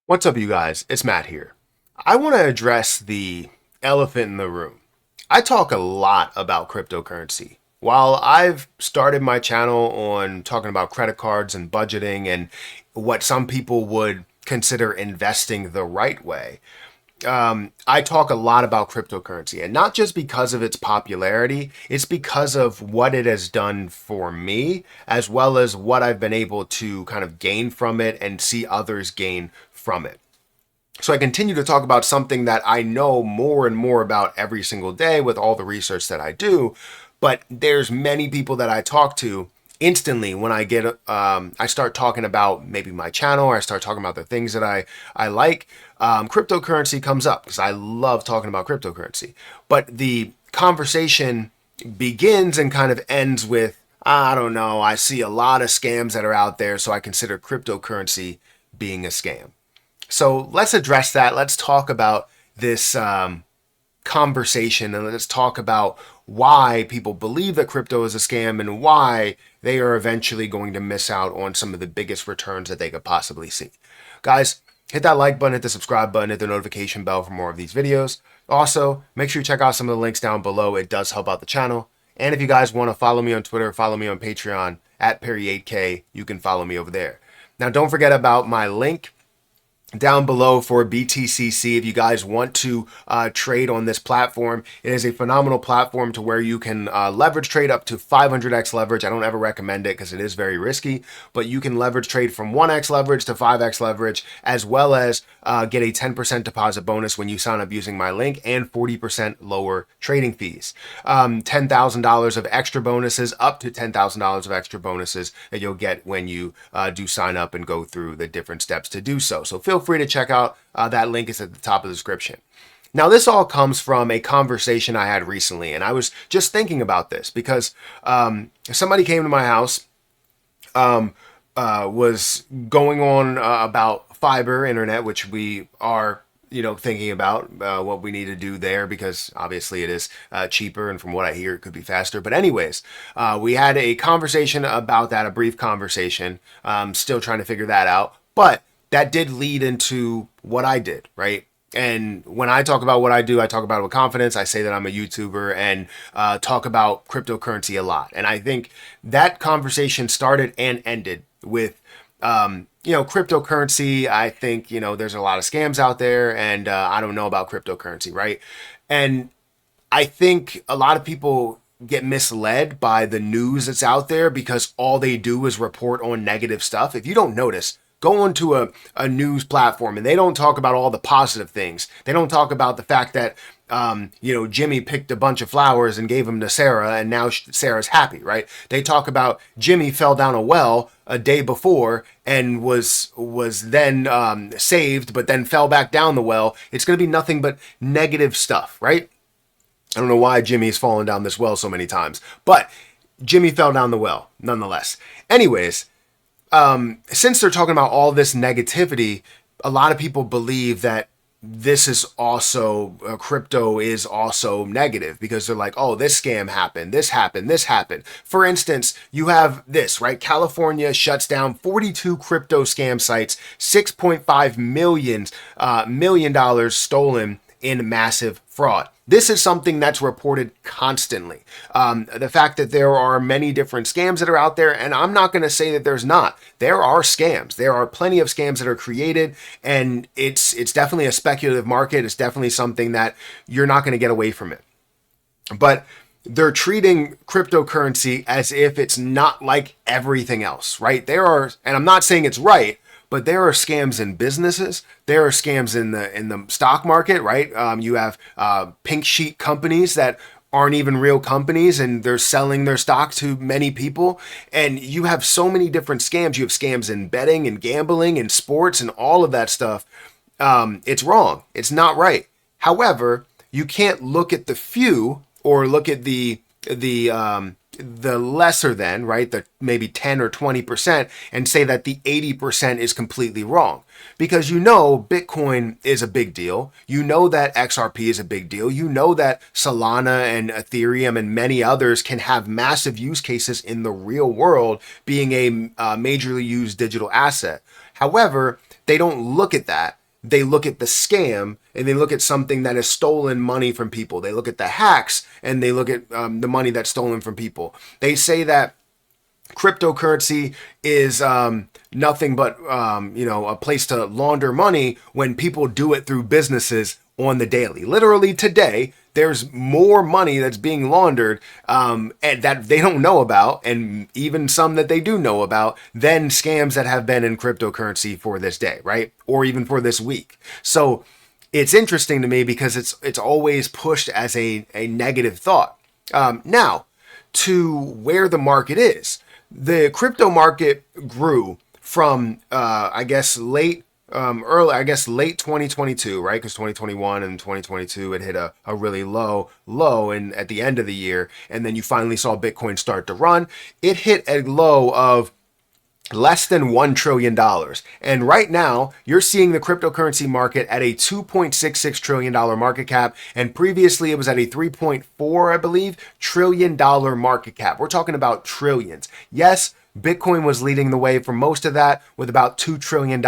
What's up, you guys? It's Matt here. I want to address the elephant in the room. I talk a lot about cryptocurrency. While I've started my channel on talking about credit cards and budgeting and what some people would consider investing the right way, I talk a lot about cryptocurrency, and not just because of its popularity, it's because of what it has done for me, as well as what I've been able to kind of gain from it and see others gain from it. So I continue to talk about something that I know more and more about every single day with all the research that I do. But there's many people that I talk to instantly when I start talking about maybe my channel, or I start talking about the things that I like. Cryptocurrency comes up because I love talking about cryptocurrency. But the conversation begins and kind of ends with, I don't know, I see a lot of scams that are out there, so I consider cryptocurrency being a scam. So let's address that. Let's talk about this conversation, and let's talk about why people believe that crypto is a scam and why they are eventually going to miss out on some of the biggest returns that they could possibly see. Guys, hit that like button, hit the subscribe button, hit the notification bell for more of these videos. Also, make sure you check out some of the links down below. It does help out the channel. And if you guys want to follow me on Twitter, follow me on Patreon at Perry8K, you can follow me over there. Now, don't forget about my link down below for BTCC if you guys want to trade on this platform. It is a phenomenal platform to where you can leverage trade up to 500x leverage. I don't ever recommend it because it is very risky, but you can leverage trade from 1x leverage to 5x leverage, as well as get a 10% deposit bonus when you sign up using my link, and 40% lower trading fees. $10,000 of extra bonuses, up to $10,000 of extra bonuses that you'll get when you do sign up and go through the different steps to do so. So feel free to check out that link is at the top of the description. Now, this all comes from a conversation I had recently, and I was just thinking about this because somebody came to my house, was going on about fiber internet, which we are thinking about what we need to do there, because obviously it is cheaper, and from what I hear, it could be faster. But anyways, we had a conversation about that, a brief conversation. Still trying to figure that out, but that did lead into what I did, right? And when I talk about what I do, I talk about it with confidence. I say that I'm a YouTuber and talk about cryptocurrency a lot. And I think that conversation started and ended with, cryptocurrency. I think, there's a lot of scams out there, and I don't know about cryptocurrency, right? And I think a lot of people get misled by the news that's out there because all they do is report on negative stuff. If you don't notice, go onto a news platform and they don't talk about all the positive things. They don't talk about the fact that, Jimmy picked a bunch of flowers and gave them to Sarah, and now Sarah's happy, right? They talk about Jimmy fell down a well a day before and was then saved, but then fell back down the well. It's going to be nothing but negative stuff, right? I don't know why Jimmy's fallen down this well so many times, but Jimmy fell down the well nonetheless. Anyways, since they're talking about all this negativity, a lot of people believe that this is also crypto is also negative, because they're like, oh, this scam happened, this happened, this happened. For instance, you have this, right? California shuts down 42 crypto scam sites, $6.5 million stolen in massive fraud. This is something that's reported constantly. The fact that there are many different scams that are out there, and I'm not going to say that there's not. There are scams. There are plenty of scams that are created, and it's definitely a speculative market. It's definitely something that you're not going to get away from it. But they're treating cryptocurrency as if it's not like everything else, right? And I'm not saying it's right, but there are scams in businesses. There are scams in the stock market, right? You have pink sheet companies that aren't even real companies, and they're selling their stock to many people. And you have so many different scams. You have scams in betting and gambling and sports and all of that stuff. It's wrong. It's not right. However, you can't look at the few, or look at the lesser than, right, the maybe 10 or 20%, and say that the 80% is completely wrong. Because Bitcoin is a big deal. That XRP is a big deal. That Solana and Ethereum and many others can have massive use cases in the real world, being a majorly used digital asset. However, they don't look at that. They look at the scam, and they look at something that has stolen money from people. They look at the hacks, and they look at the money that's stolen from people. They say that cryptocurrency is nothing but a place to launder money when people do it through businesses on the daily. Literally today, there's more money that's being laundered and that they don't know about, and even some that they do know about, than scams that have been in cryptocurrency for this day, right? Or even for this week. So it's interesting to me because it's always pushed as a negative thought. Now, to where the market is. The crypto market grew from, late 2022, right? Because 2021 and 2022, it hit a really low and at the end of the year. And then you finally saw Bitcoin start to run. It hit a low of less than $1 trillion. And right now, you're seeing the cryptocurrency market at a $2.66 trillion market cap. And previously, it was at a $3.4, I believe, trillion market cap. We're talking about trillions. Yes, Bitcoin was leading the way for most of that with about $2 trillion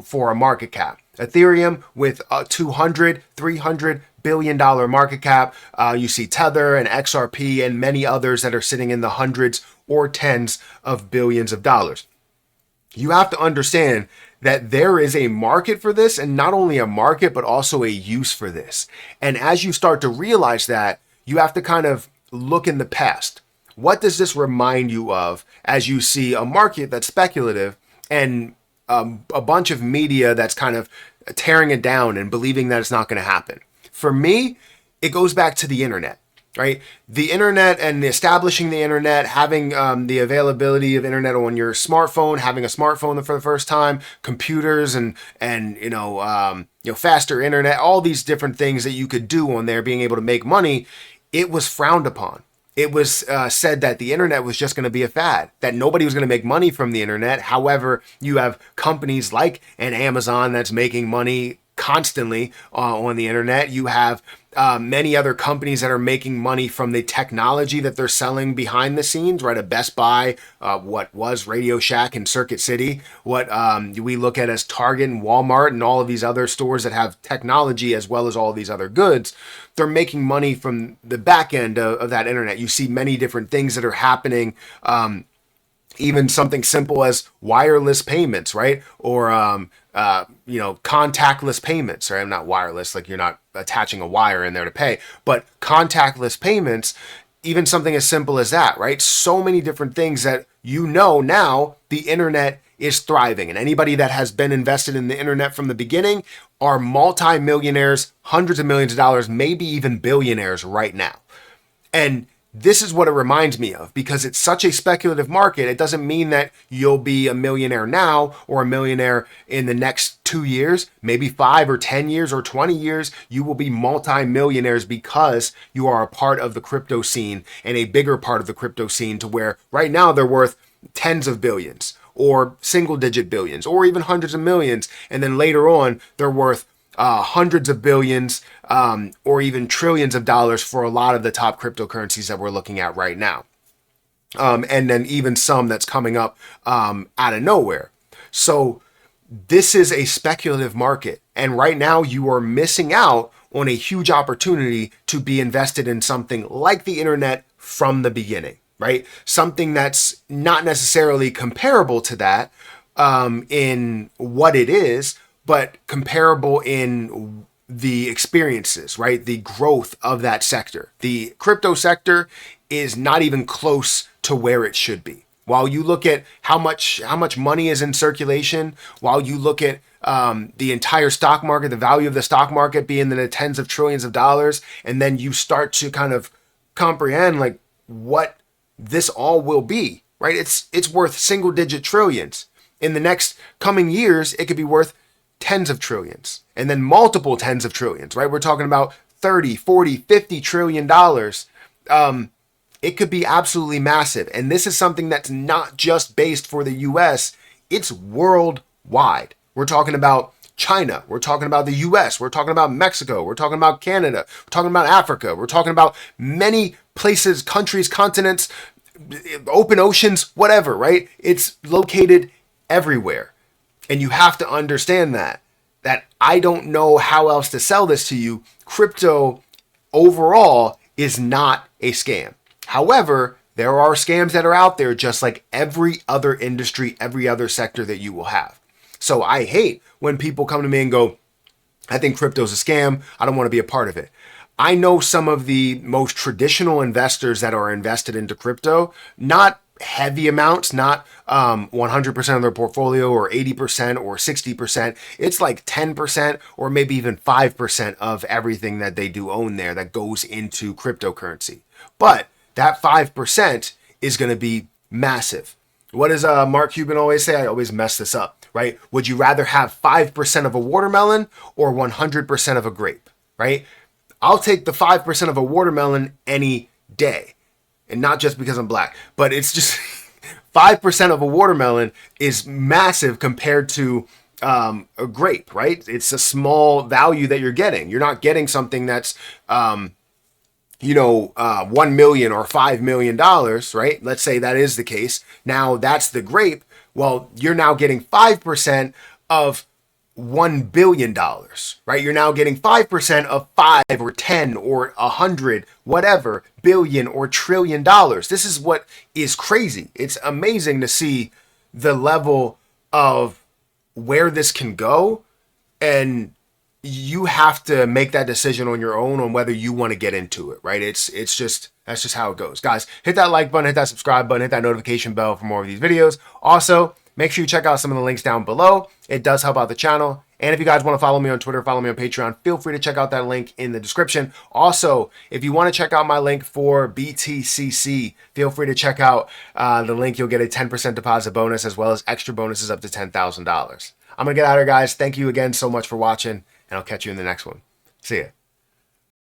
for a market cap. Ethereum with a $300 billion market cap. You see Tether and XRP and many others that are sitting in the hundreds or tens of billions of dollars. You have to understand that there is a market for this, and not only a market, but also a use for this. And as you start to realize that, you have to kind of look in the past. What does this remind you of as you see a market that's speculative and a bunch of media that's kind of tearing it down and believing that it's not going to happen? For me, it goes back to the internet, right? The internet and establishing the internet, having the availability of internet on your smartphone, having a smartphone for the first time, computers and faster internet, all these different things that you could do on there, being able to make money, it was frowned upon. It was said that the internet was just going to be a fad, that nobody was going to make money from the internet. However, you have companies like an Amazon that's making money constantly on the internet. You have many other companies that are making money from the technology that they're selling behind the scenes, right? A Best Buy, what was Radio Shack and Circuit City, what we look at as Target and Walmart and all of these other stores that have technology as well as all of these other goods. They're making money from the back end of that internet. You see many different things that are happening. Even something simple as wireless payments, right? Or, contactless payments, right? Not wireless, like you're not attaching a wire in there to pay, but contactless payments, even something as simple as that, right? So many different things that now the internet is thriving. And anybody that has been invested in the internet from the beginning are multi-millionaires, hundreds of millions of dollars, maybe even billionaires right now. And this is what it reminds me of, because it's such a speculative market. It doesn't mean that you'll be a millionaire now or a millionaire in the next 2 years, maybe 5 or 10 years or 20 years. You will be multi-millionaires because you are a part of the crypto scene and a bigger part of the crypto scene, to where right now they're worth tens of billions or single digit billions or even hundreds of millions. And then later on, they're worth hundreds of billions or even trillions of dollars for a lot of the top cryptocurrencies that we're looking at right now. And then even some that's coming up out of nowhere. So this is a speculative market. And right now you are missing out on a huge opportunity to be invested in something like the internet from the beginning, right? Something that's not necessarily comparable to that in what it is, but comparable in the experiences, right? The growth of that sector. The crypto sector is not even close to where it should be. While you look at how much money is in circulation, while you look at the entire stock market, the value of the stock market being in the tens of trillions of dollars, and then you start to kind of comprehend like what this all will be, right? It's worth single digit trillions. In the next coming years, it could be worth tens of trillions and then multiple tens of trillions, right? We're talking about 30, 40, 50 trillion dollars. It could be absolutely massive. And this is something that's not just based for the US, it's worldwide. We're talking about China, we're talking about the US, we're talking about Mexico, we're talking about Canada, we're talking about Africa, we're talking about many places, countries, continents, open oceans, whatever, right? It's located everywhere. And you have to understand that I don't know how else to sell this to you. Crypto overall is not a scam. However, there are scams that are out there just like every other industry, every other sector that you will have. So I hate when people come to me and go, I think crypto's a scam. I don't want to be a part of it. I know some of the most traditional investors that are invested into crypto, not heavy amounts, not 100% of their portfolio or 80% or 60%. It's like 10% or maybe even 5% of everything that they do own there that goes into cryptocurrency. But that 5% is going to be massive. What does Mark Cuban always say? I always mess this up, right? Would you rather have 5% of a watermelon or 100% of a grape, right? I'll take the 5% of a watermelon any day. And not just because I'm black, but it's just 5% of a watermelon is massive compared to a grape, right? It's a small value that you're getting. You're not getting something that's, 1 million or $5 million, right? Let's say that is the case. Now that's the grape. Well, you're now getting 5% of $1 billion, right? You're now getting 5% of 5 or 10 or 100, whatever, billion or trillion dollars. This is what is crazy. It's amazing to see the level of where this can go. And you have to make that decision on your own on whether you want to get into it, right? That's just how it goes. Guys, hit that like button, hit that subscribe button, hit that notification bell for more of these videos. Also, make sure you check out some of the links down below. It does help out the channel. And if you guys want to follow me on Twitter, follow me on Patreon, feel free to check out that link in the description. Also, if you want to check out my link for BTCC, feel free to check out the link. You'll get a 10% deposit bonus as well as extra bonuses up to $10,000. I'm going to get out of here, guys. Thank you again so much for watching, and I'll catch you in the next one. See ya.